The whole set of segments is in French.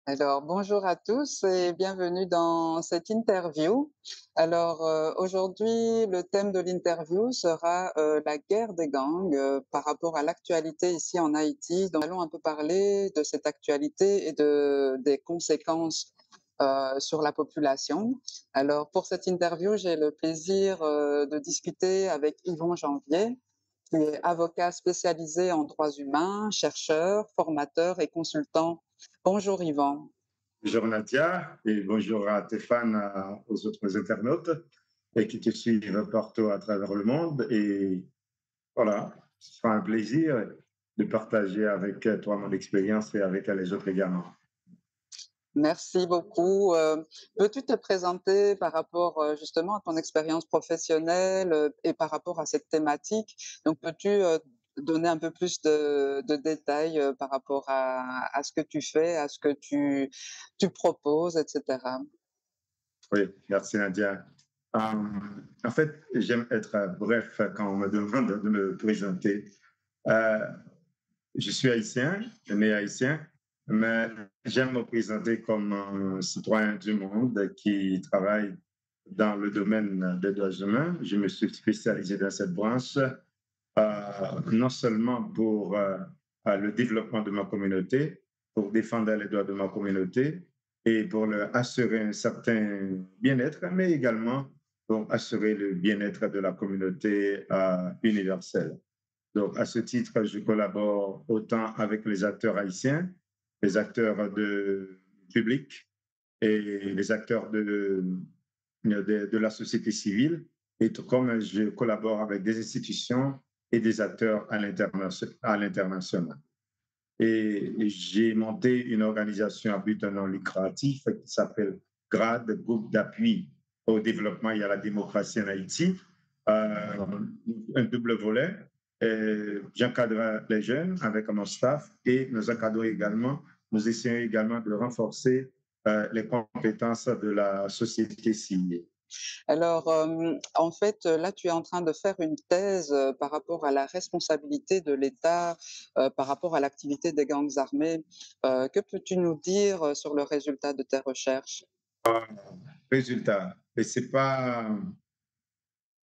Alors, bonjour à tous et bienvenue dans cette interview. Alors, aujourd'hui, le thème de l'interview sera la guerre des gangs par rapport à l'actualité ici en Haïti. Donc, nous allons un peu parler de cette actualité et des conséquences sur la population. Alors, pour cette interview, j'ai le plaisir de discuter avec Yvon Janvier, qui est avocat spécialisé en droits humains, chercheur, formateur et consultant. Bonjour Yvan. Bonjour Nadia et bonjour à tes fans, aux autres internautes et qui te suivent partout à travers le monde. Et voilà, ce sera un plaisir de partager avec toi mon expérience et avec les autres également. Merci beaucoup. Peux-tu te présenter par rapport justement à ton expérience professionnelle et par rapport à cette thématique? Donc, peux-tu donner un peu plus de détails par rapport à ce que tu fais, à ce que tu proposes, etc. Oui, merci Nadia. En fait, j'aime être bref quand on me demande de me présenter. Euh, je suis haïtien, né haïtien, mais j'aime me présenter comme un citoyen du monde qui travaille dans le domaine des droits humains. Je me suis spécialisé dans cette branche, non seulement pour le développement de ma communauté, pour défendre les droits de ma communauté et pour leur assurer un certain bien-être, mais également pour assurer le bien-être de la communauté universelle. Donc, à ce titre, je collabore autant avec les acteurs haïtiens, les acteurs publics et les acteurs de la société civile, et tout comme je collabore avec des institutions et des acteurs à l'international. Et j'ai monté une organisation à but non lucratif qui s'appelle GRAD, Groupe d'appui au développement et à la démocratie en Haïti, un double volet. J'encadre les jeunes avec mon staff et nous encadrons également, nous essayons également de renforcer les compétences de la société civile. Alors, en fait, là, tu es en train de faire une thèse par rapport à la responsabilité de l'État, par rapport à l'activité des gangs armés. Que peux-tu nous dire sur le résultat de tes recherches? Résultat, et c'est pas,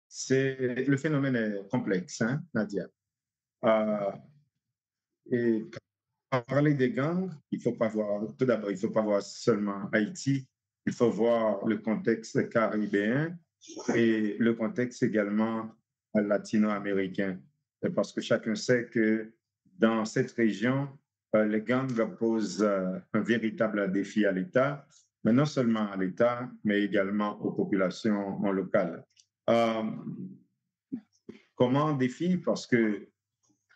c'est, le phénomène est complexe, hein, Nadia. Euh, et quand parler des gangs, il faut pas voir, tout d'abord, il faut pas voir seulement Haïti, il faut voir le contexte caribéen et le contexte également latino-américain. Parce que chacun sait que dans cette région, les gangs posent un véritable défi à l'État, mais non seulement à l'État, mais également aux populations locales. Euh, comment défi? Parce que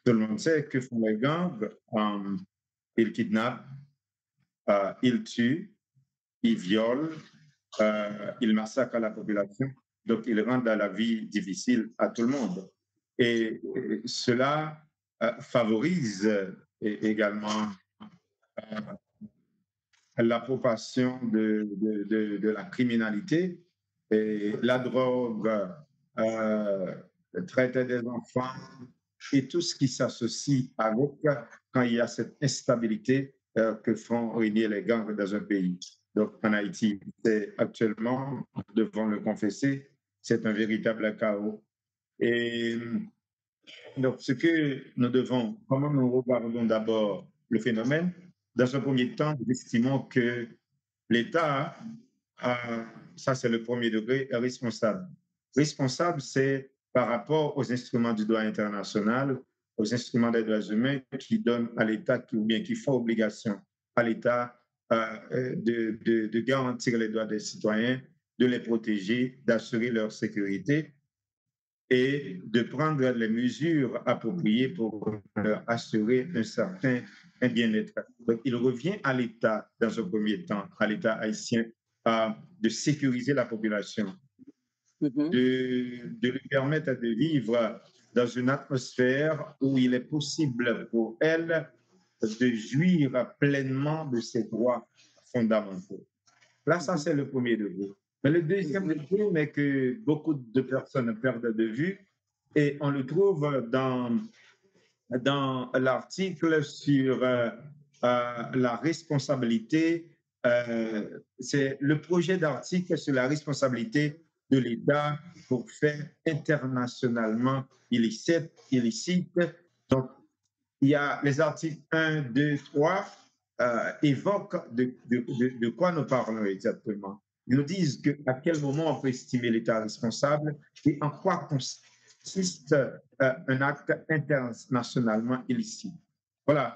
tout le monde sait que font les gangs. Ils kidnappent, ils tuent, ils violent, ils massacrent la population. Donc, ils rendent la vie difficile à tout le monde. Et cela favorise également l'approbation de la criminalité et la drogue, le traite des enfants et tout ce qui s'associe avec quand il y a cette instabilité que font régner les gangs dans un pays. Donc en Haïti, c'est actuellement, nous devons le confesser, c'est un véritable chaos. Et donc, ce que nous devons, comment nous regardons d'abord le phénomène? Dans un premier temps, nous estimons que l'État, ça c'est le premier degré, est responsable. Responsable, c'est par rapport aux instruments du droit international, aux instruments des droits humains qui donnent à l'État, ou bien qui font obligation à l'État de garantir les droits des citoyens, de les protéger, d'assurer leur sécurité et de prendre les mesures appropriées pour assurer un certain bien-être. Donc, il revient à l'État, dans un premier temps, à l'État haïtien, de sécuriser la population, Mhm. de lui permettre de vivre dans une atmosphère où il est possible pour elle de jouir pleinement de ses droits fondamentaux. Là, ça, c'est le premier degré. Mais le deuxième degré, mais que beaucoup de personnes perdent de vue, et on le trouve dans l'article sur la responsabilité, c'est le projet d'article sur la responsabilité de l'État pour faire internationalement illicite. Donc, il y a les articles 1, 2, 3 évoquent de quoi nous parlons exactement. Ils nous disent à quel moment on peut estimer l'État responsable et en quoi consiste un acte internationalement illicite. Voilà.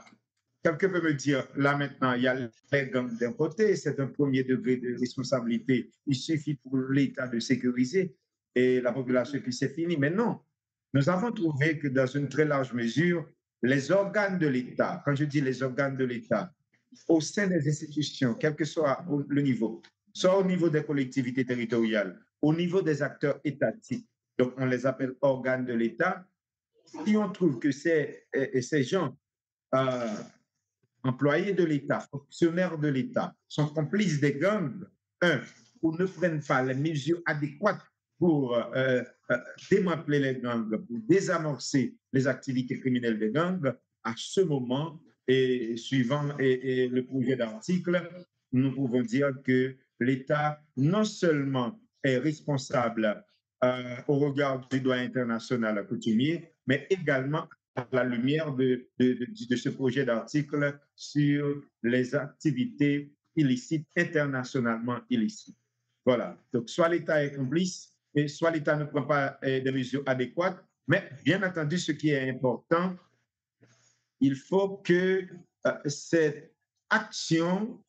Quelqu'un peut me dire, là maintenant, il y a les gangs d'un côté, c'est un premier degré de responsabilité. Il suffit pour l'État de sécuriser et la population, puis c'est fini. Mais non, nous avons trouvé que dans une très large mesure, les organes de l'État, quand je dis les organes de l'État, au sein des institutions, quel que soit le niveau, soit au niveau des collectivités territoriales, au niveau des acteurs étatiques, donc on les appelle organes de l'État, si on trouve que ces gens euh, employés de l'État, fonctionnaires de l'État, sont complices des gangs, un, ou ne prennent pas les mesures adéquates pour démanteler les gangs, pour désamorcer les activités criminelles des gangs, à ce moment, et suivant le projet d'article, nous pouvons dire que l'État non seulement est responsable au regard du droit international coutumier, mais également à la lumière de ce projet d'article sur les activités illicites, internationalement illicites. Voilà. Donc, soit l'État est complice, et soit l'État ne prend pas des mesures adéquates, mais bien entendu, ce qui est important, il faut que cette action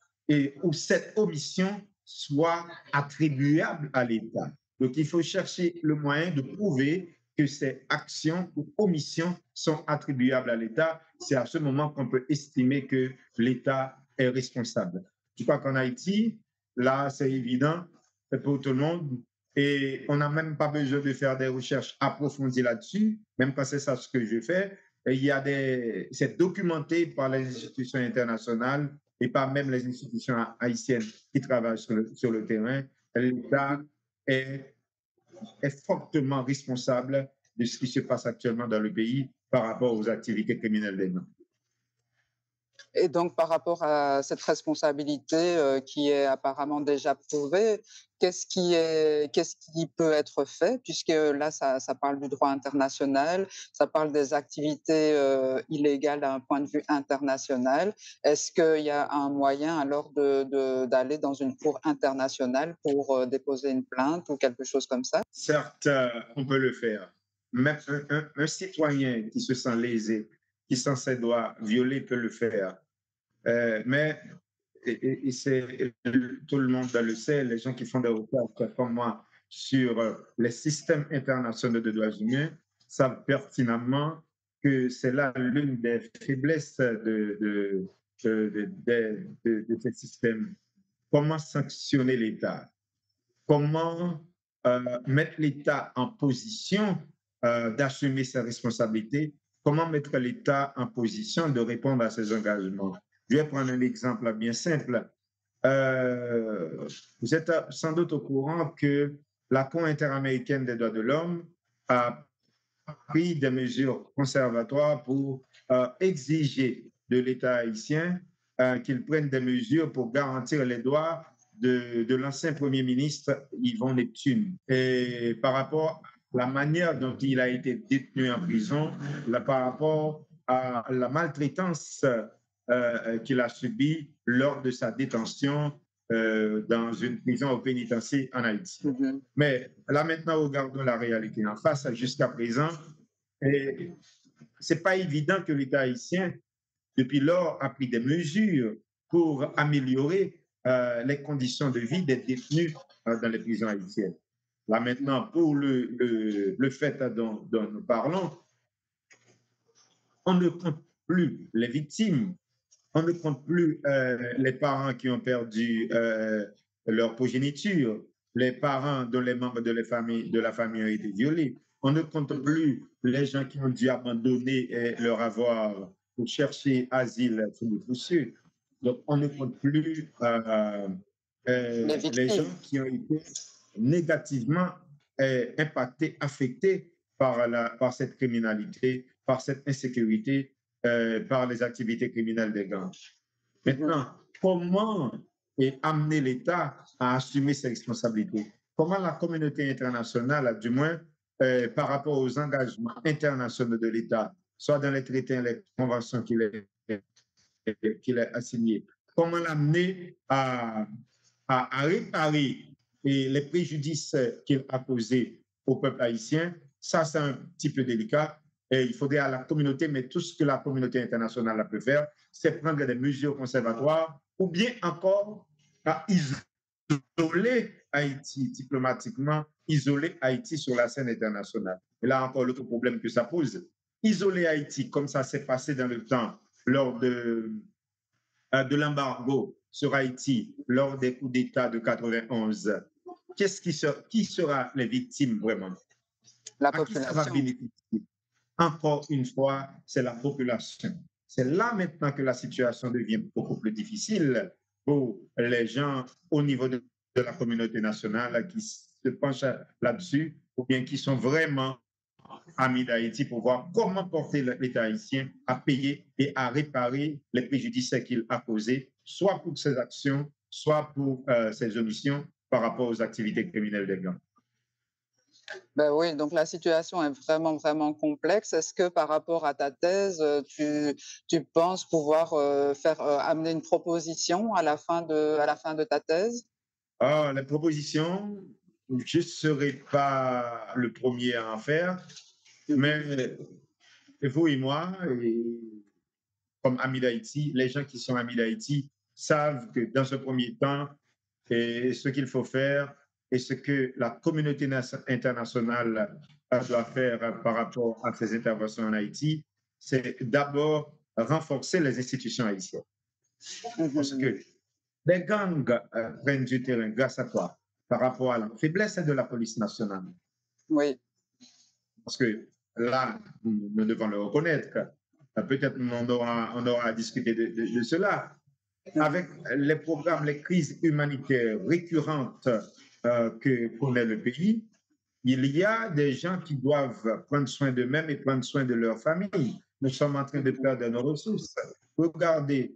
ou cette omission soit attribuable à l'État. Donc, il faut chercher le moyen de prouver que ces actions ou omissions sont attribuables à l'État. C'est à ce moment qu'on peut estimer que l'État est responsable. Je crois qu'en Haïti, là, c'est évident pour tout le monde. Et on n'a même pas besoin de faire des recherches approfondies là-dessus, même quand c'est ça ce que je fais. C'est documenté par les institutions internationales et par même les institutions haïtiennes qui travaillent sur le terrain. L'État est fortement responsable de ce qui se passe actuellement dans le pays par rapport aux activités criminelles des gangs. Et donc, par rapport à cette responsabilité qui est apparemment déjà prouvée, qu'est-ce qui peut être fait? Puisque là, ça parle du droit international, ça parle des activités illégales d'un point de vue international. Est-ce qu'il y a un moyen alors d'aller dans une cour internationale pour déposer une plainte ou quelque chose comme ça? Certes, on peut le faire. Même un citoyen qui se sent lésé, qui sent ses droits violés, peut le faire. Mais tout le monde le sait, les gens qui font des recherches comme moi sur les systèmes internationaux de droits humains savent pertinemment que c'est là l'une des faiblesses de ces systèmes. Comment sanctionner l'État? Comment mettre l'État en position d'assumer ses responsabilités? Comment mettre l'État en position de répondre à ses engagements? Je vais prendre un exemple bien simple. Vous êtes sans doute au courant que la Cour interaméricaine des droits de l'homme a pris des mesures conservatoires pour exiger de l'État haïtien qu'il prenne des mesures pour garantir les droits de l'ancien Premier ministre Yvon Neptune. Et par rapport à la manière dont il a été détenu en prison, par rapport à la maltraitance qu'il a subie lors de sa détention dans une prison au pénitencier en Haïti. Mm-hmm. Mais là maintenant, regardons la réalité en face. Jusqu'à présent, ce n'est pas évident que l'État haïtien, depuis lors, a pris des mesures pour améliorer les conditions de vie des détenus dans les prisons haïtiennes. Là maintenant, pour le fait dont nous parlons, on ne compte plus les victimes, on ne compte plus les parents qui ont perdu leur progéniture, les parents dont les membres de la famille ont été violés. On ne compte plus les gens qui ont dû abandonner leur avoir pour chercher asile sous le fossé. Donc, on ne compte plus les gens qui ont été négativement impactés, affectés par cette criminalité, par cette insécurité, par les activités criminelles des gangs. Mhm. Maintenant, comment amener l'État à assumer ses responsabilités? Comment la communauté internationale, du moins par rapport aux engagements internationaux de l'État, soit dans les traités et les conventions qu'il a assignés, comment l'amener à réparer les préjudices qu'il a causés au peuple haïtien? Ça, c'est un petit peu délicat. Et il faudrait à la communauté, mais tout ce que la communauté internationale peut faire, c'est prendre des mesures conservatoires ou bien encore à isoler Haïti diplomatiquement, isoler Haïti sur la scène internationale. Et là encore, l'autre problème que ça pose, isoler Haïti comme ça s'est passé dans le temps lors de l'embargo sur Haïti lors des coups d'État de 91, qui sera les victimes vraiment? La À qui ça va population. bénéficier? Encore une fois, c'est la population. C'est là maintenant que la situation devient beaucoup plus difficile pour les gens au niveau de la communauté nationale qui se penchent là-dessus ou bien qui sont vraiment amis d'Haïti pour voir comment porter l'État haïtien à payer et à réparer les préjudices qu'il a causés, soit pour ses actions, soit pour ses omissions par rapport aux activités criminelles des gangs. Ben oui, donc la situation est vraiment, vraiment complexe. Est-ce que par rapport à ta thèse, tu penses pouvoir amener une proposition à la fin de ta thèse? Ah, les propositions, je ne serai pas le premier à en faire, Mhm. mais vous et moi, comme amis d'Haïti, les gens qui sont amis d'Haïti savent que dans ce premier temps, ce qu'il faut faire et ce que la communauté internationale doit faire par rapport à ces interventions en Haïti, c'est d'abord renforcer les institutions haïtiennes. Parce Mhm. que les gangs prennent du terrain grâce à quoi? Par rapport à la faiblesse de la police nationale. Oui. Parce que là, nous devons le reconnaître. Peut-être on aura à discuter de cela. Mhm. Avec les programmes, les crises humanitaires récurrentes que connaît le pays, il y a des gens qui doivent prendre soin d'eux-mêmes et prendre soin de leur famille. Nous sommes en train de Mhm. perdre nos ressources. Regardez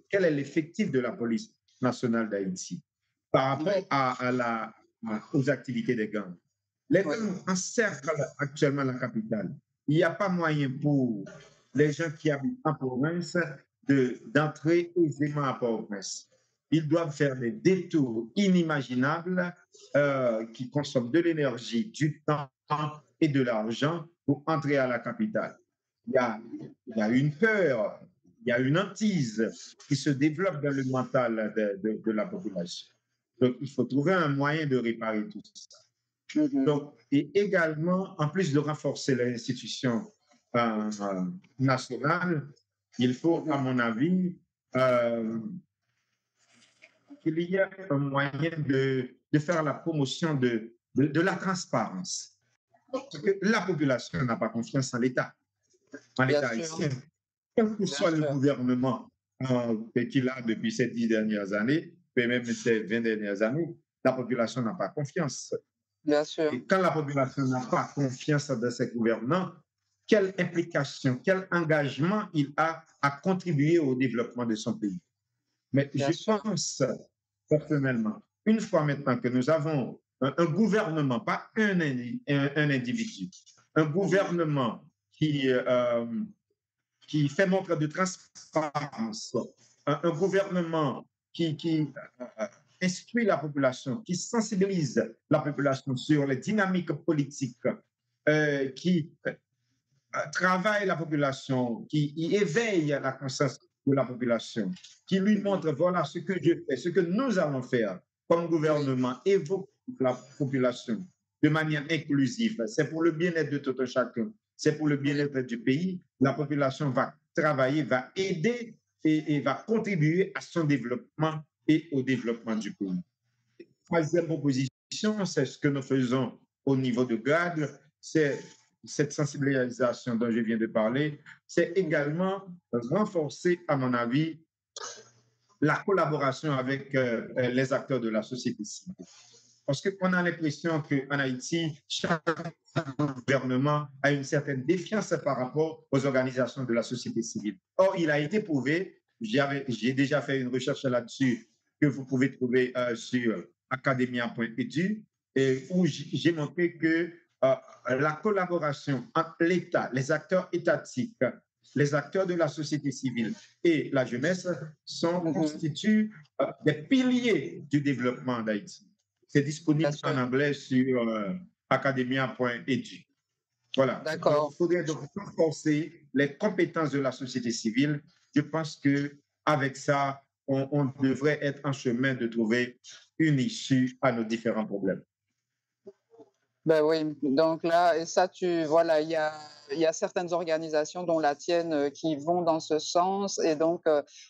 quel est l'effectif de la police nationale d'Haïti par Oui. rapport aux activités des gangs. Les Oui. gangs encerclent actuellement la capitale. Il n'y a pas moyen pour les gens qui habitent en province d'entrer aisément à Port-au-Prince. Ils doivent faire des détours inimaginables qui consomment de l'énergie, du temps et de l'argent pour entrer à la capitale. Il y a, il y a une peur, il y a une hantise qui se développe dans le mental de la population. Donc, il faut trouver un moyen de réparer tout ça. Mhm. Donc, et également, en plus de renforcer les institutions nationales, il faut, à Mhm. mon avis, euh, qu'il y ait un moyen de faire la promotion de la transparence. Parce que la population n'a pas confiance en Bien l'État sûr, haïtien. Quel que bien soit le sûr, gouvernement qu'il a depuis ces 10 dernières années, et même ces 20 dernières années, la population n'a pas confiance. bien sûr, Et quand la population n'a pas confiance dans ses gouvernants, quelle implication, quel engagement il a à contribuer au développement de son pays? Mais bien je sûr. pense personnellement, une fois maintenant que nous avons un gouvernement, pas un individu, un Mhm. gouvernement qui fait montre de transparence, un gouvernement qui instruit la population, qui sensibilise la population sur les dynamiques politiques, qui travaille la population, qui éveille la conscience de la population, qui lui Mhm. montre, voilà ce que je fais, ce que nous allons faire comme Oui, gouvernement, évoque la population de manière inclusive. C'est pour le bien-être de tout un chacun, c'est pour le oui, bien-être du pays. La population va travailler, va aider et va contribuer à son développement et au développement du pays. Troisième proposition, c'est ce que nous faisons au niveau de GAD, c'est cette sensibilisation dont je viens de parler, c'est mhm. également renforcer, à mon avis, la collaboration avec les acteurs de la société civile. Parce qu'on a l'impression qu'en Haïti, chaque gouvernement a une certaine défiance par rapport aux organisations de la société civile. Or, il a été prouvé j'ai déjà fait une recherche là-dessus que vous pouvez trouver sur academia.edu et où j'ai montré que la collaboration entre l'État, les acteurs étatiques, les acteurs de la société civile et la jeunesse Mhm. constituent des piliers du développement d'Haïti. C'est Bien disponible en sûr. anglais sur academia.edu. Voilà. Donc, D'accord. il faudrait donc renforcer les compétences de la société civile. Je pense que avec ça, on devrait être en chemin de trouver une issue à nos différents problèmes. Ben oui, donc là, et ça, voilà, il y a certaines organisations, dont la tienne, qui vont dans ce sens, et donc,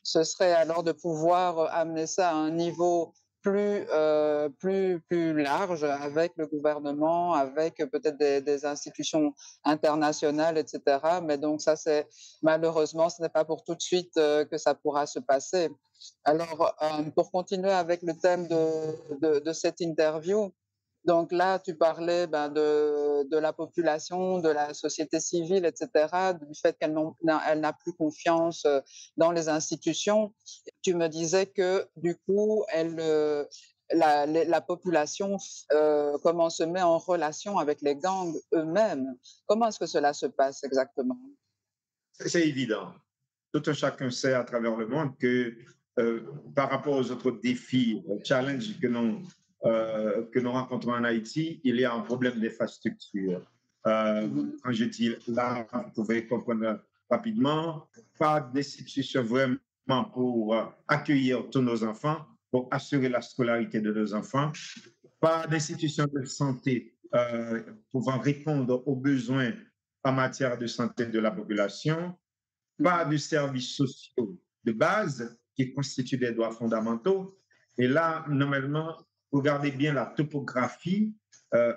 ce serait alors de pouvoir amener ça à un niveau plus large avec le gouvernement, avec peut-être des institutions internationales, etc. Mais donc ça, c'est malheureusement, ce n'est pas pour tout de suite que ça pourra se passer. Alors, pour continuer avec le thème de cette interview, donc là, tu parlais ben, de la population, de la société civile, etc., du fait elle n'a plus confiance dans les institutions. Tu me disais que du coup, la population comment se met en relation avec les gangs eux-mêmes. Comment est-ce que cela se passe exactement? C'est évident. Tout un chacun sait à travers le monde que euh, par rapport aux autres défis, challenges que nous rencontrons en Haïti, il y a un problème d'infrastructure. Mhm. Quand je dis là, vous pouvez comprendre rapidement, pas d'institution vraiment pour accueillir tous nos enfants, pour assurer la scolarité de nos enfants, pas d'institution de santé pouvant répondre aux besoins en matière de santé de la population, pas Mhm. de services sociaux de base qui constituent des droits fondamentaux. Et là, normalement, regardez bien la topographie.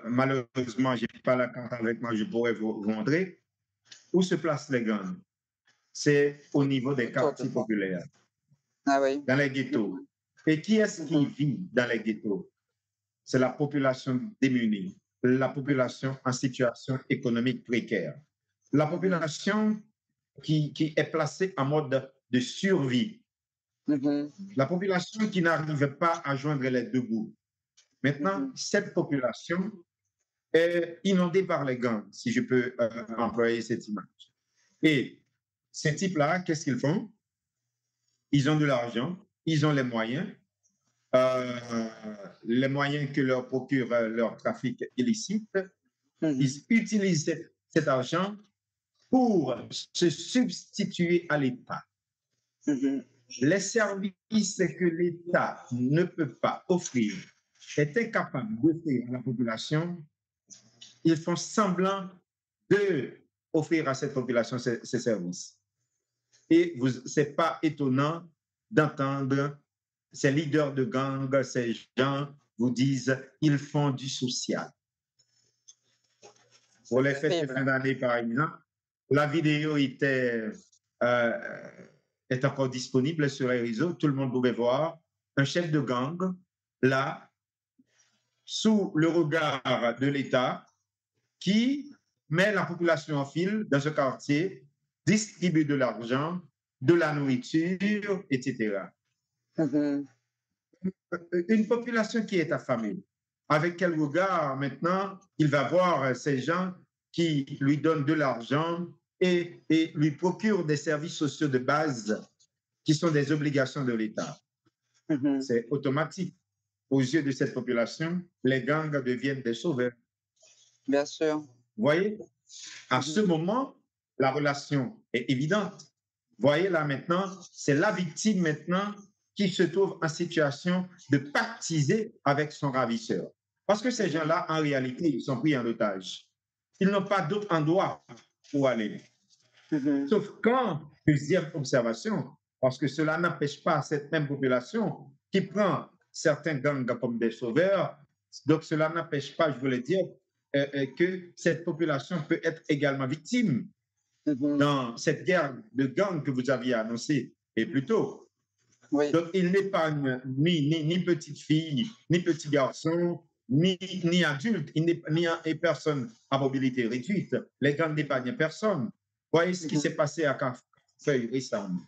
Malheureusement, je n'ai pas la carte avec moi, je pourrais vous montrer. Où se placent les gangs? C'est au niveau des Autour de quartiers toi. populaires, Ah oui. dans les ghettos. Mhm. Et qui est-ce qui Mhm. vit dans les ghettos? C'est la population démunie, la population en situation économique précaire, la Mhm. population qui est placée en mode de survie, Mhm. la population qui n'arrive pas à joindre les deux bouts. Maintenant, Mhm. cette population est inondée par les gangs, si je peux employer cette image. Et ces types-là, qu'est-ce qu'ils font? Ils ont de l'argent, ils ont euh, les moyens que leur procure leur trafic illicite. Ils Mhm. utilisent cet argent pour se substituer à l'État. Mhm. Les services que l'État ne peut pas offrir, est incapable d'offrir à la population, ils font semblant de offrir à cette population ces services. Et ce n'est pas étonnant d'entendre ces leaders de gang, ces gens vous disent ils font du social. Pour C'est les fêtes de terrible. fin d'année, par exemple, la vidéo euh, est encore disponible sur les réseaux. Tout le monde pouvait voir un chef de gang, là, sous le regard de l'État, qui met la population en file dans ce quartier, distribue de l'argent, de la nourriture, etc. Mhm. Une population qui est affamée, avec quel regard maintenant il va voir ces gens qui lui donnent de l'argent et lui procurent des services sociaux de base qui sont des obligations de l'État. Mhm. C'est automatique. Aux yeux de cette population, les gangs deviennent des sauveurs. Bien sûr. Vous voyez, à ce Mhm. moment, la relation est évidente. Vous voyez là maintenant, c'est la victime maintenant qui se trouve en situation de pactiser avec son ravisseur. Parce que ces Mhm. gens-là, en réalité, ils sont pris en otage. Ils n'ont pas d'autre endroit où aller. Mhm. Sauf quand, deuxième observation, parce que cela n'empêche pas cette même population qui prend certains gangs comme des sauveurs, donc cela n'empêche pas, je voulais dire, que cette population peut être également victime Mhm. dans cette guerre de gangs que vous aviez annoncée et plus tôt. Oui. Donc, il n'épargne ni petite fille, ni petit garçon, ni adulte, ni personne à mobilité réduite. Les gangs n'épargnent personne. Voyez ce qui Mhm. s'est passé à Carfeuille récemment.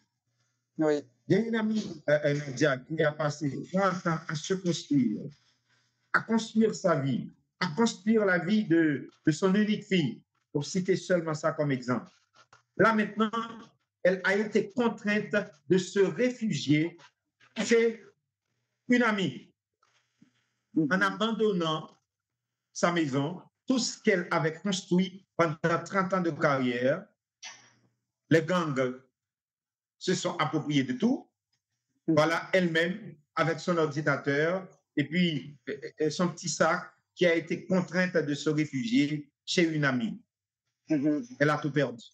Oui. J'ai une amie, Nadia, qui a passé 30 ans à se construire, à construire sa vie, à construire la vie de son unique fille, pour citer seulement ça comme exemple. Là maintenant, elle a été contrainte de se réfugier chez une amie en Mhm. abandonnant sa maison, tout ce qu'elle avait construit pendant 30 ans de carrière. Les gangs se sont appropriés de tout. Mhm. Voilà, elle-même, avec son ordinateur et puis son petit sac, qui a été contrainte de se réfugier chez une amie. Mhm. Elle a tout perdu.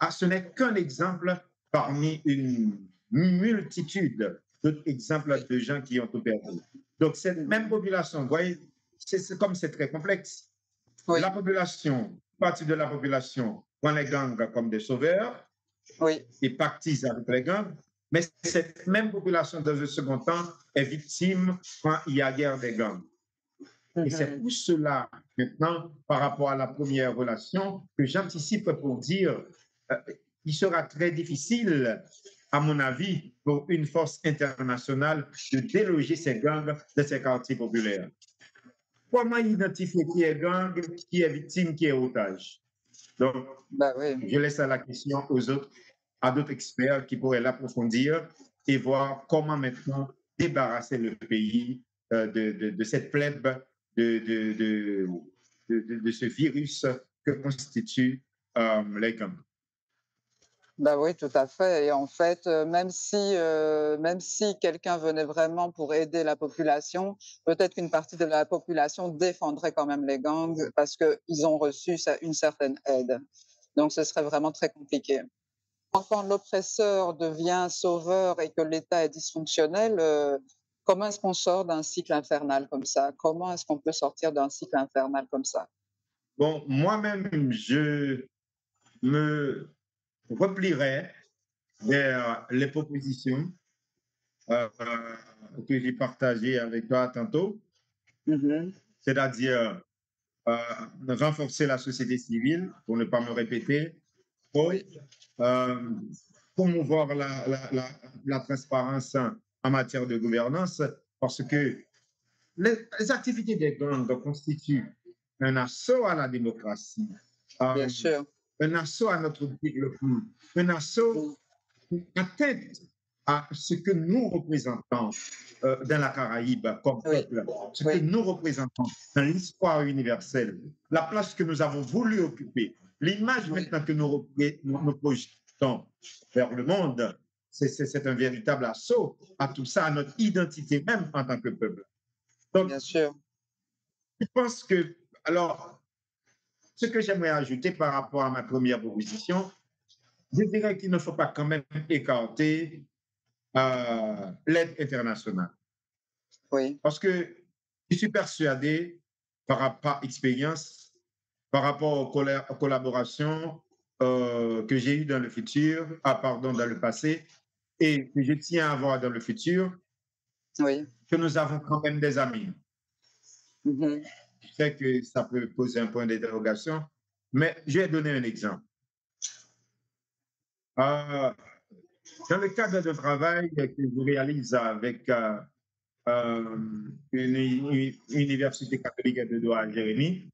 Ah, ce n'est qu'un exemple parmi une multitude d'autres exemples de gens qui ont tout perdu. Donc, cette même Mhm. population, vous voyez, comme c'est très complexe. La Oui, population, partie de la population, voit les gangs comme des sauveurs oui. et pactise avec les gangs, mais cette même population, dans un second temps, est victime quand il y a guerre des gangs. Et c'est Mhm. pour cela, maintenant, par rapport à la première relation, que j'anticipe pour dire euh, il sera très difficile, à mon avis, pour une force internationale de déloger ces gangs de ces quartiers populaires. Comment identifier qui est gang, qui est victime, qui est otage? Donc, Bah oui. je laisse la question aux autres, à d'autres experts qui pourraient l'approfondir et voir comment maintenant débarrasser le pays de cette plèbe, de, de, de, de ce virus que constituent les gangs. Bah oui, tout à fait. Et en fait, même si quelqu'un venait vraiment pour aider la population, peut-être qu'une partie de la population défendrait quand même les gangs parce qu'ils ont reçu une certaine aide. Donc, ce serait vraiment très compliqué. Quand l'oppresseur devient sauveur et que l'État est dysfonctionnel, comment est-ce qu'on sort d'un cycle infernal comme ça? Comment est-ce qu'on peut sortir d'un cycle infernal comme ça? Bon, moi-même, je me replierai vers les propositions que j'ai partagées avec toi tantôt, Mhm. c'est-à-dire euh, renforcer la société civile, pour ne pas me répéter, pour Oui, euh, promouvoir la transparence en matière de gouvernance, parce que les activités des gangs constituent un assaut à la démocratie, bien euh, sûr. un assaut à notre développement, un assaut, Mm. une atteinte à ce que nous représentons dans la Caraïbe comme Oui, peuple, ce que oui, nous représentons dans l'histoire universelle, la place que nous avons voulu occuper, l'image oui, maintenant que nous projetons vers le monde, c'est un véritable assaut à tout ça, à notre identité même en tant que peuple. Donc, bien sûr. je pense que, alors, ce que j'aimerais ajouter par rapport à ma première proposition, je dirais qu'il ne faut pas quand même écarter l'aide internationale. Oui. Parce que je suis persuadé, par expérience, par rapport aux collaborations que j'ai eues dans le futur, pardon, dans le passé, et que je tiens à avoir dans le futur, Oui. que nous avons quand même des amis. Mhm. Je sais que ça peut poser un point d'interrogation, mais je vais donner un exemple. Euh, Dans le cadre de travail que je réalise avec une université catholique de droit à Jérémie,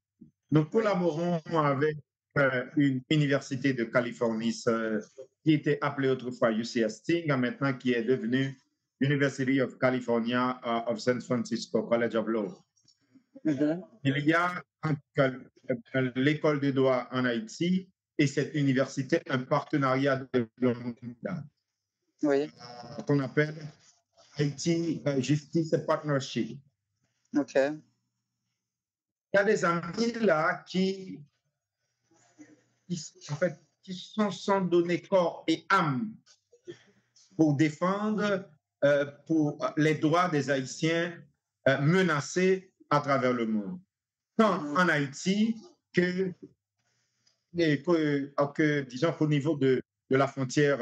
nous Oui. collaborons avec une université de Californie qui était appelée autrefois UC Hastings, maintenant qui est devenue University of California of San Francisco College of Law. Mhm. Il y a l'école de droit en Haïti et cette université un partenariat de Oui. qu'on appelle Haiti Justice Partnership. OK. Il y a des amis là en fait, qui sont donnés corps et âme pour défendre pour les droits des Haïtiens menacés à travers le monde, tant Mhm. en Haïti disons qu'au niveau de la frontière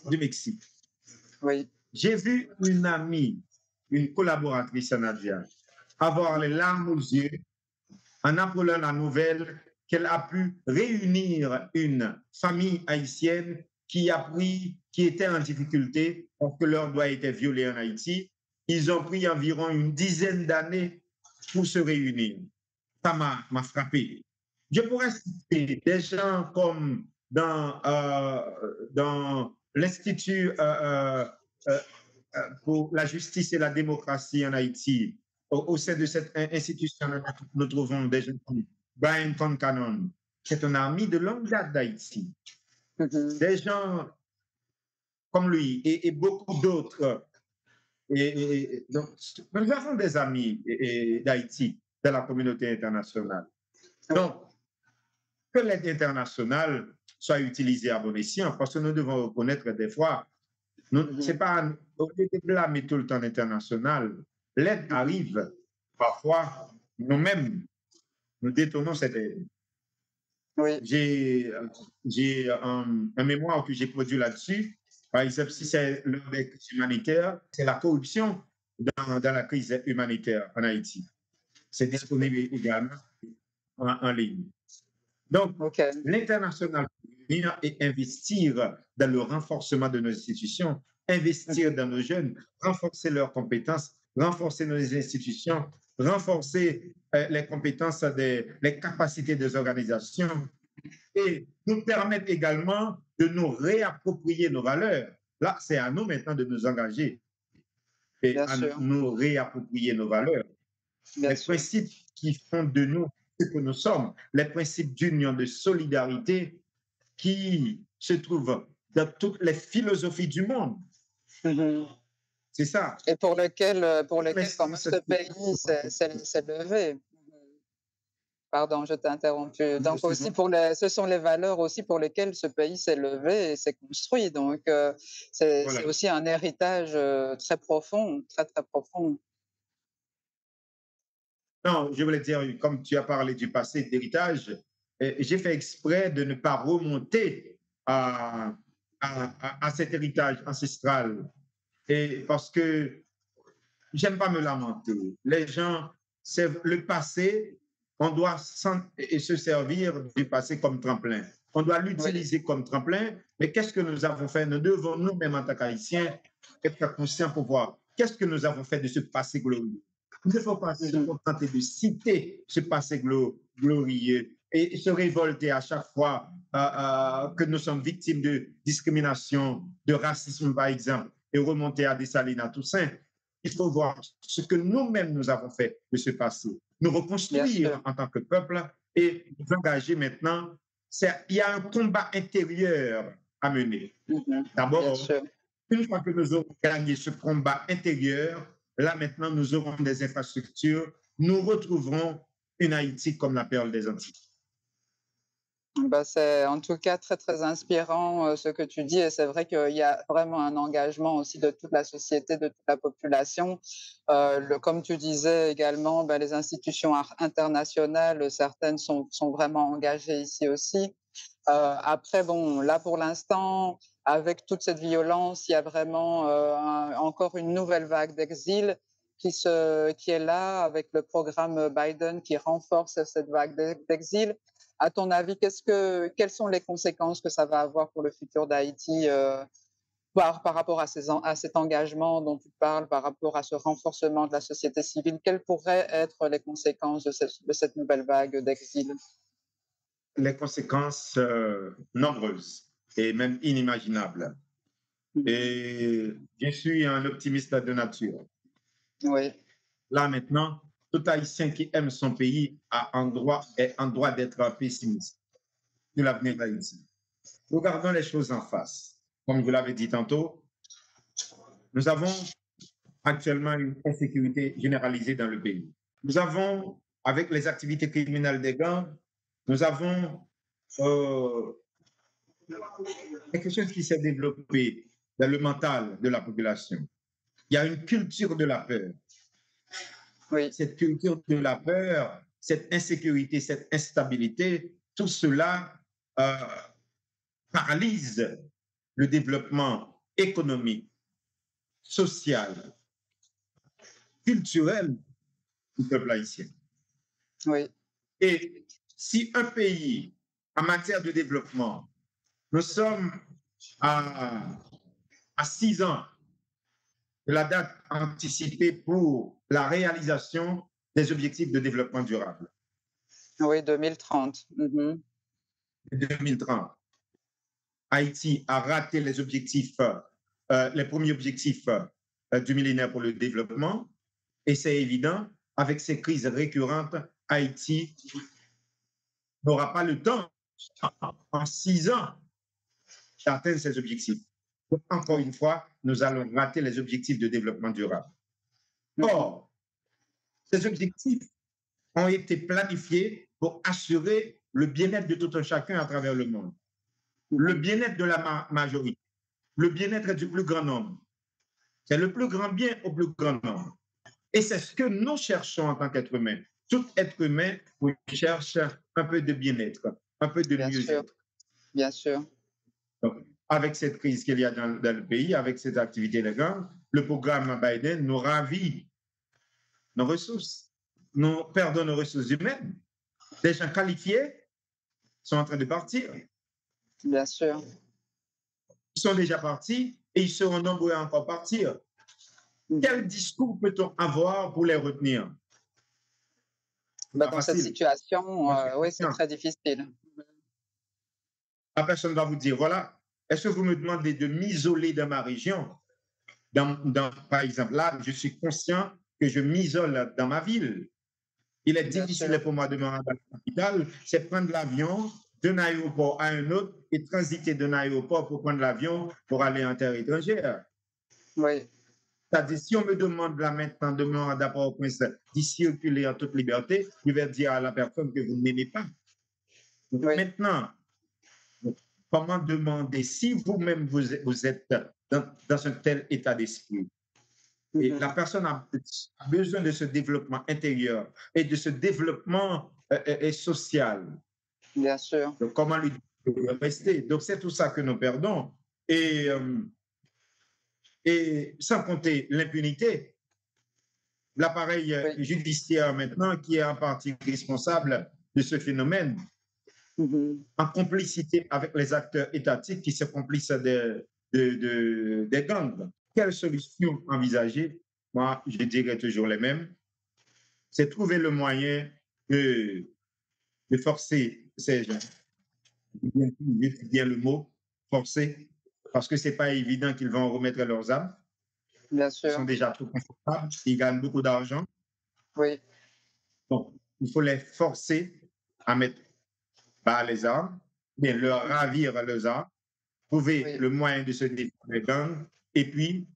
du Mexique. Oui. J'ai vu une amie, une collaboratrice Nadia, avoir les larmes aux yeux en apprenant la nouvelle qu'elle a pu réunir une famille haïtienne qui étaient en difficulté parce que leurs droits étaient violés en Haïti. Ils ont pris environ une dizaine d'années pour se réunir. Ça m'a frappé. Je pourrais citer des gens comme dans l'Institut euh, pour la justice et la démocratie en Haïti. Au sein de cette institution, nous trouvons des gens comme Brian Concanon, c'est un ami de longue date d'Haïti. Des gens comme lui et beaucoup d'autres. Donc, nous avons des amis d'Haïti dans la communauté internationale. Donc, que l'aide internationale soit utilisée à bon escient, parce que nous devons reconnaître des fois, c'est pas au lieu de blâmer tout le temps l'international, l'aide arrive parfois, nous-mêmes, nous détournons cette aide. Oui. J'ai un mémoire que j'ai produit là-dessus. Par exemple, si c'est le crise humanitaire, c'est la corruption dans la crise humanitaire en Haïti. C'est disponible également en ligne. Donc, l'international peut venir et investir dans le renforcement de nos institutions, investir dans nos jeunes, renforcer leurs compétences, renforcer nos institutions, renforcer les compétences, les capacités des organisations et nous permettre également de nous réapproprier nos valeurs. Là, c'est à nous maintenant de nous engager et à nous réapproprier nos valeurs. Les principes qui font de nous ce que nous sommes, les principes d'union, de solidarité qui se trouvent dans toutes les philosophies du monde. C'est ça. Et pour lesquels comme ce pays s'est levé. Pardon, je t'ai interrompu. Donc aussi ce sont les valeurs aussi pour lesquelles ce pays s'est levé et s'est construit. Donc c'est aussi un héritage très profond, très très profond. Non, je voulais dire, comme tu as parlé du passé, d'héritage, j'ai fait exprès de ne pas remonter à cet héritage ancestral. Et parce que j'aime pas me lamenter. Les gens, c'est le passé, on doit se servir du passé comme tremplin. On doit l'utiliser comme tremplin, mais qu'est-ce que nous avons fait? Nous devons nous-mêmes, en tant qu'Haïtiens, être conscients pour voir qu'est-ce que nous avons fait de ce passé glorieux. Il ne faut pas se contenter de citer ce passé glorieux et se révolter à chaque fois que nous sommes victimes de discrimination, de racisme, par exemple, et remonter à Dessalines, à Toussaint. Il faut voir ce que nous-mêmes nous avons fait de ce passé, nous reconstruire en tant que peuple et nous engager maintenant. Il y a un combat intérieur à mener. D'abord, une fois que nous aurons gagné ce combat intérieur, là maintenant nous aurons des infrastructures, nous retrouverons une Haïti comme la perle des Antilles. C'est en tout cas très, très inspirant ce que tu dis et c'est vrai qu'il y a vraiment un engagement aussi de toute la société, de toute la population. Comme tu disais également, les institutions internationales, certaines sont vraiment engagées ici aussi. Après, bon, là pour l'instant, avec toute cette violence, il y a vraiment encore une nouvelle vague d'exil qui est là avec le programme Biden qui renforce cette vague d'exil. À ton avis, quelles sont les conséquences que ça va avoir pour le futur d'Haïti par rapport à cet engagement dont tu parles, par rapport à ce renforcement de la société civile? Quelles pourraient être les conséquences de cette nouvelle vague d'exil? Les conséquences nombreuses et même inimaginables. Et je suis un optimiste de nature. Oui. Là maintenant, tout Haïtien qui aime son pays est en droit d'être pessimiste sur l'avenir d'Haïti. Regardons les choses en face. Comme vous l'avez dit tantôt, nous avons actuellement une insécurité généralisée dans le pays. Nous avons, avec les activités criminelles des gangs, nous avons quelque chose qui s'est développé dans le mental de la population. Il y a une culture de la peur. Oui. Cette culture de la peur, cette insécurité, cette instabilité, tout cela paralyse le développement économique, social, culturel du peuple haïtien. Oui. Et si un pays, en matière de développement, nous sommes à, à 6 ans de la date anticipée pour la réalisation des objectifs de développement durable Oui, 2030. Mhm. 2030. Haïti a raté les objectifs, les premiers objectifs du millénaire pour le développement, et c'est évident, avec ces crises récurrentes, Haïti n'aura pas le temps en 6 ans d'atteindre ces objectifs. Donc, encore une fois, nous allons rater les objectifs de développement durable. Mhm. Or, ces objectifs ont été planifiés pour assurer le bien-être de tout un chacun à travers le monde, le Mhm. bien-être de la majorité, le bien-être du plus grand nombre. C'est le plus grand bien au plus grand nombre. Et c'est ce que nous cherchons en tant qu'être humain. Tout être humain cherche un peu de bien-être, un peu de Bien sûr, mieux-être. bien sûr. Donc, avec cette crise qu'il y a dans le pays, avec cette activité légale, le programme Biden nous ravit nos ressources. Nous perdons nos ressources humaines. Des gens qualifiés sont en train de partir. Bien sûr. Ils sont déjà partis et ils seront nombreux à encore partir. Mhm. Quel discours peut-on avoir pour les retenir? Bah, Pas dans cette facile. situation, Moi, je suis oui, c'est conscient. très difficile. La personne va vous dire, voilà, est-ce que vous me demandez de m'isoler dans ma région? Par exemple, là, je suis conscient que je m'isole dans ma ville. Il est Bien sûr. difficile pour moi de me rendre à la capitale, c'est prendre l'avion d'un aéroport à un autre et transiter d'un aéroport pour prendre l'avion pour aller en terre étrangère. Oui, C'est-à-dire, si on me demande là maintenant de me rendre à Port-au-Prince, d'y circuler en toute liberté, je vais dire à la personne que vous ne m'aimez pas. Donc, oui. maintenant, comment demander si vous-même vous êtes dans un tel état d'esprit? Et Mhm. la personne a besoin de ce développement intérieur et de ce développement social. Bien sûr. Donc, comment lui rester? Donc, c'est tout ça que nous perdons. Et, euh, et sans compter l'impunité, l'appareil Oui. judiciaire maintenant qui est en partie responsable de ce phénomène, Mhm. en complicité avec les acteurs étatiques qui se complices des gangs. Quelle solution envisager? Moi, je dirais toujours les mêmes. C'est trouver le moyen de forcer ces gens. Je bien le mot forcer, parce que ce n'est pas évident qu'ils vont remettre leurs armes. Bien Ils sont sûr. déjà trop confortables, ils gagnent beaucoup d'argent. Oui, Donc, il faut les forcer à mettre bas les armes, bien leur ravir leurs armes, trouver oui, le moyen de se défendre des gangs, et puis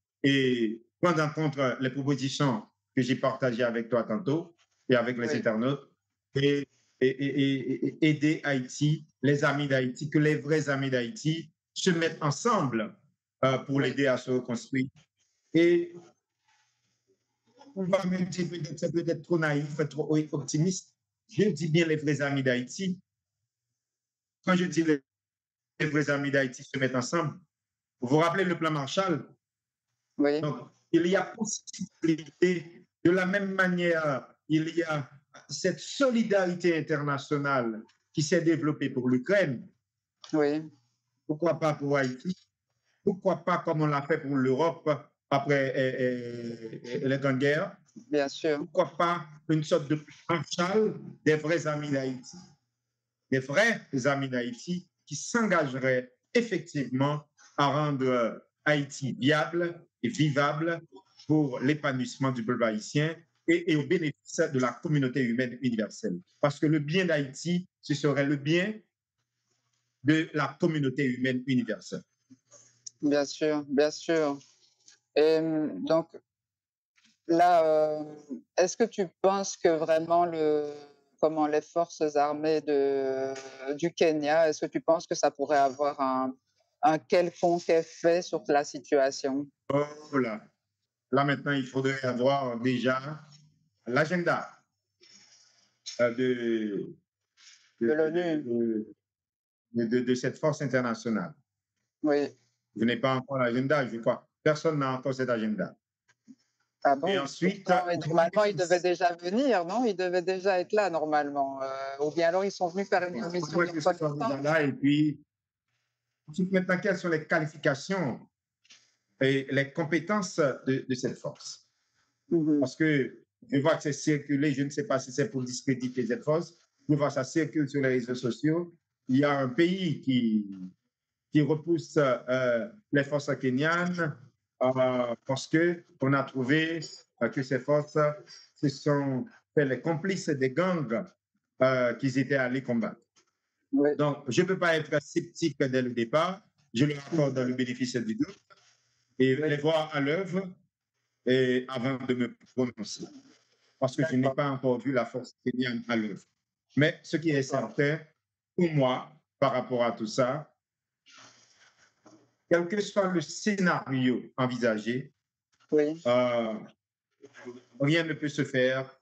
prendre en compte les propositions que j'ai partagées avec toi tantôt et avec les oui, internautes, et, et aider Haïti, les amis d'Haïti, que les vrais amis d'Haïti se mettent ensemble pour oui. l'aider à se reconstruire. Et on va me dire peut-être c'est peut-être trop naïf, trop optimiste. Je dis bien les vrais amis d'Haïti. Quand je dis les vrais amis d'Haïti se mettent ensemble, vous vous rappelez le plan Marshall? Oui, Donc, il y a possibilité, de la même manière, il y a cette solidarité internationale qui s'est développée pour l'Ukraine. oui, Pourquoi pas pour Haïti? Pourquoi pas comme on l'a fait pour l'Europe après les grandes guerres? bien sûr. Pourquoi pas une sorte de Marshall des vrais amis d'Haïti? Des vrais amis d'Haïti qui s'engageraient effectivement à rendre Haïti viable et vivable pour l'épanouissement du peuple haïtien et au bénéfice de la communauté humaine universelle. Parce que le bien d'Haïti, ce serait le bien de la communauté humaine universelle. Bien sûr, bien sûr. Et donc là, est-ce que tu penses que vraiment comment les forces armées du Kenya, est-ce que tu penses que ça pourrait avoir un quelconque effet sur la situation Oh, voilà. Là maintenant, il faudrait avoir déjà l'agenda de, de de, l'ONU? de cette force internationale. Oui. Je n'ai pas encore l'agenda, je crois. Personne n'a encore cet agenda. Ah Et bon? ensuite, Pourtant, et normalement, ils devaient déjà venir, non? Ils devaient déjà être là normalement. Ou bien alors ils sont venus faire une mission moi, de je suis reconnaissance. candidat là, et puis Ensuite, maintenant, quelles sont les qualifications et les compétences de cette force? Mhm. Parce que je vois que c'est circulé, je ne sais pas si c'est pour discréditer cette force, je vois que ça circule sur les réseaux sociaux. Il y a un pays qui repousse les forces kenyanes parce qu'on a trouvé que ces forces se sont fait les complices des gangs qu'ils étaient allés combattre. Oui. Donc, je ne peux pas être sceptique dès le départ. Je leur accorde le bénéfice du doute et les voir à l'œuvre et avant de me prononcer. Parce que je n'ai pas encore vu la force kenyane à l'œuvre. Mais ce qui est certain, pour moi, par rapport à tout ça, quel que soit le scénario envisagé, Oui, euh, rien ne peut se faire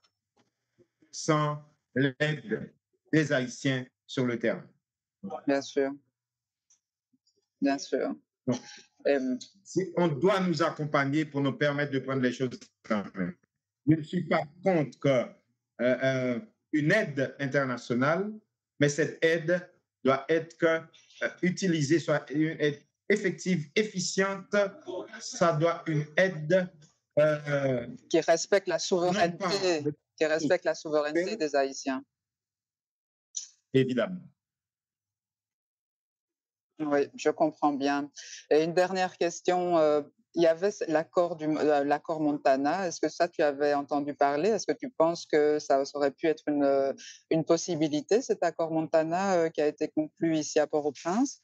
sans l'aide des Haïtiens sur le terrain. bien sûr, bien sûr. Donc, Euh, on doit nous accompagner pour nous permettre de prendre les choses en main. Je ne suis pas contre une aide internationale, mais cette aide doit être utilisée, soit une aide effective, efficiente. Ça doit une aide qui respecte la non pas souveraineté, qui respecte la souveraineté des Haïtiens. évidemment. Oui, je comprends bien. Et une dernière question, il y avait l'accord Montana. Est-ce que ça, tu avais entendu parler? Est-ce que tu penses que ça aurait pu être une possibilité, cet accord Montana, qui a été conclu ici à Port-au-Prince,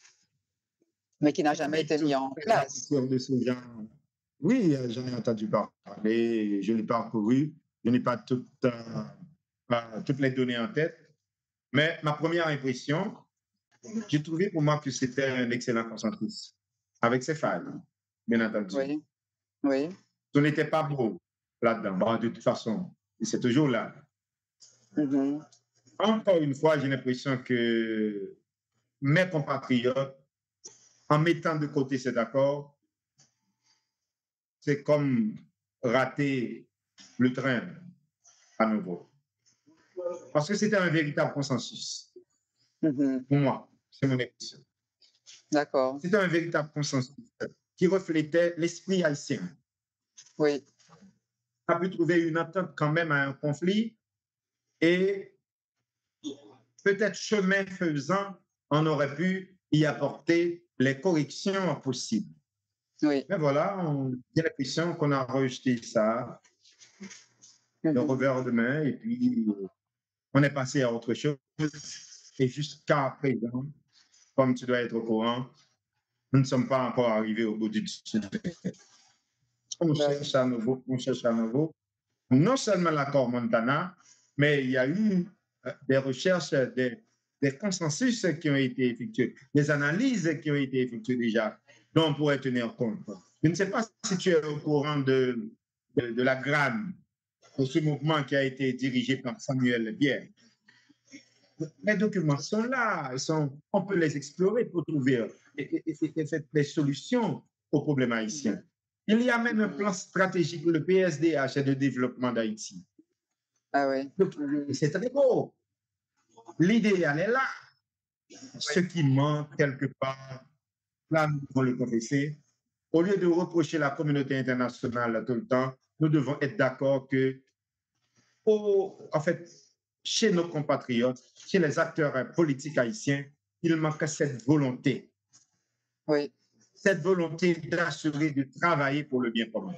mais qui n'a jamais Oui, été mis en toutes les place? aventures de ce genre. Oui, j'en ai entendu parler, je l'ai parcouru. Je n'ai pas toutes les données en tête, mais ma première impression, j'ai trouvé pour moi que c'était un excellent consensus, avec ses failles, bien entendu. Oui, oui. Ce n'était pas beau là-dedans. Bon, de toute façon, c'est toujours là. Mhm. Encore une fois, j'ai l'impression que mes compatriotes, en mettant de côté cet accord, c'est comme rater le train à nouveau. Parce que c'était un véritable consensus. Mhm. Pour moi, c'est mon impression. D'accord. C'était un véritable consensus qui reflétait l'esprit haïtien. Oui, On a pu trouver une entente quand même à un conflit et peut-être chemin faisant, on aurait pu y apporter les corrections possibles. oui. Mais voilà, j'ai l'impression qu'on a rejeté ça de Mhm. revers de main et puis on est passé à autre chose. Et jusqu'à présent, comme tu dois être au courant, nous ne sommes pas encore arrivés au bout du sujet. Ben, On cherche à nouveau, non seulement l'accord Montana, mais il y a eu des recherches, des consensus qui ont été effectués, des analyses qui ont été effectuées déjà, dont on pourrait tenir compte. Je ne sais pas si tu es au courant de la GRAM, de ce mouvement qui a été dirigé par Samuel Bière. Les documents sont là, on peut les explorer pour trouver des solutions aux problèmes haïtiens. Il y a même un plan stratégique, le PSDH, de développement d'Haïti. ah oui. Donc, Mhm. c'est très beau. L'idéal est là. Ce qui manque quelque part, là, nous devons le confesser. Au lieu de reprocher la communauté internationale tout le temps, nous devons être d'accord que, en fait, chez nos compatriotes, chez les acteurs politiques haïtiens, il manque Oui. cette volonté d'assurer, de travailler pour le bien commun.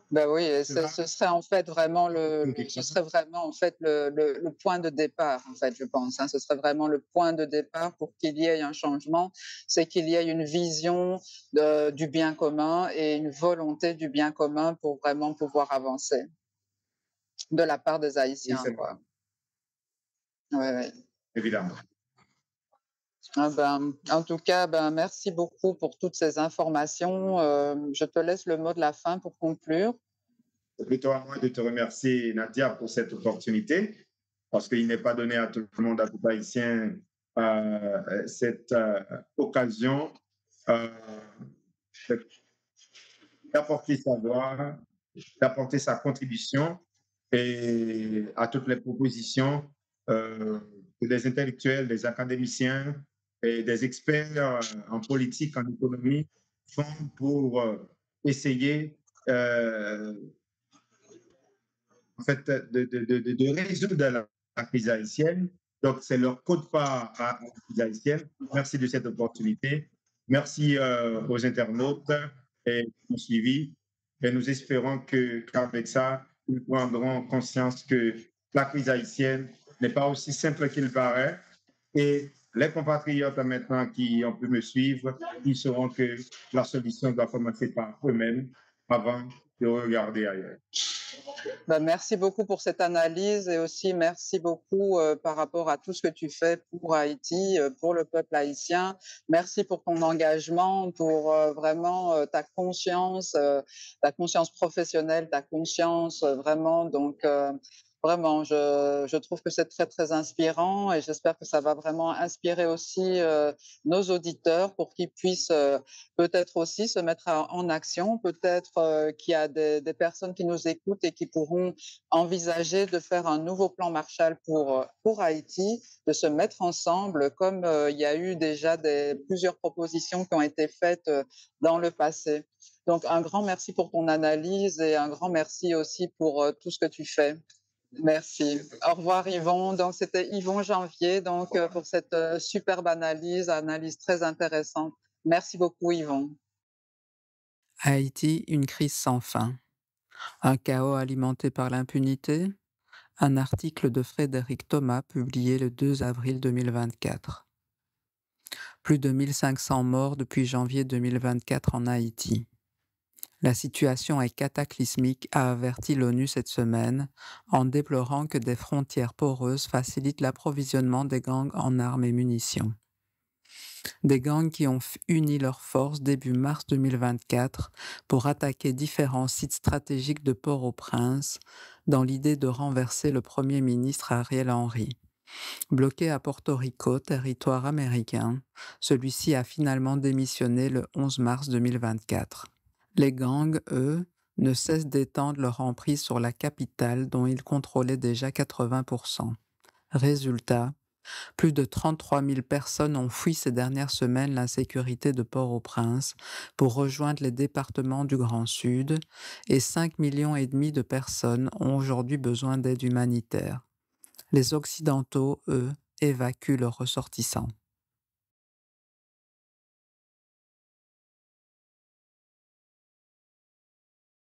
Ben oui, et Cela, ce serait en fait vraiment ce quelque serait vraiment en fait le point de départ, en fait, je pense, hein. Ce serait vraiment le point de départ pour qu'il y ait un changement, c'est qu'il y ait une vision du bien commun et une volonté du bien commun pour vraiment pouvoir avancer de la part des oui, Haïtiens, c'est quoi. Ouais, ouais. évidemment. Ah ben, en tout cas, ben, merci beaucoup pour toutes ces informations. Je te laisse le mot de la fin pour conclure. C'est plutôt à moi de te remercier, Nadia, pour cette opportunité, parce qu'il n'est pas donné à tout le monde, à tout haïtien, cette occasion euh, d'apporter sa voix, d'apporter sa contribution et à toutes les propositions que des intellectuels, des académiciens et des experts en politique, en économie font pour essayer euh, en fait, de résoudre la crise haïtienne. Donc, c'est leur code part à la crise haïtienne. Merci de cette opportunité. Merci aux internautes qui ont suivi. Et nous espérons qu'avec ça, nous prendrons conscience que la crise haïtienne n'est pas aussi simple qu'il paraît. Et les compatriotes maintenant qui ont pu me suivre, ils sauront que la solution doit commencer par eux-mêmes avant de regarder ailleurs. Bah, merci beaucoup pour cette analyse et aussi merci beaucoup par rapport à tout ce que tu fais pour Haïti, pour le peuple haïtien. Merci pour ton engagement, pour vraiment ta conscience professionnelle, ta conscience vraiment. Donc, vraiment, je trouve que c'est très, très inspirant et j'espère que ça va vraiment inspirer aussi nos auditeurs pour qu'ils puissent peut-être aussi se mettre en action. Peut-être qu'il y a des personnes qui nous écoutent et qui pourront envisager de faire un nouveau plan Marshall pour Haïti, de se mettre ensemble, comme il y a eu déjà plusieurs propositions qui ont été faites dans le passé. Donc, un grand merci pour ton analyse et un grand merci aussi pour tout ce que tu fais. Merci. Au revoir Yvon. Donc, c'était Yvon Janvier donc, pour cette superbe analyse très intéressante. Merci beaucoup Yvon. Haïti, une crise sans fin. Un chaos alimenté par l'impunité. Un article de Frédéric Thomas publié le 2 avril 2024. Plus de 1500 morts depuis janvier 2024 en Haïti. La situation est cataclysmique, a averti l'ONU cette semaine, en déplorant que des frontières poreuses facilitent l'approvisionnement des gangs en armes et munitions. Des gangs qui ont uni leurs forces début mars 2024 pour attaquer différents sites stratégiques de Port-au-Prince dans l'idée de renverser le Premier ministre Ariel Henry. Bloqué à Porto Rico, territoire américain, celui-ci a finalement démissionné le 11 mars 2024. Les gangs, eux, ne cessent d'étendre leur emprise sur la capitale dont ils contrôlaient déjà 80%. Résultat, plus de 33 000 personnes ont fui ces dernières semaines l'insécurité de Port-au-Prince pour rejoindre les départements du Grand Sud et 5,5 millions de personnes ont aujourd'hui besoin d'aide humanitaire. Les Occidentaux, eux, évacuent leurs ressortissants.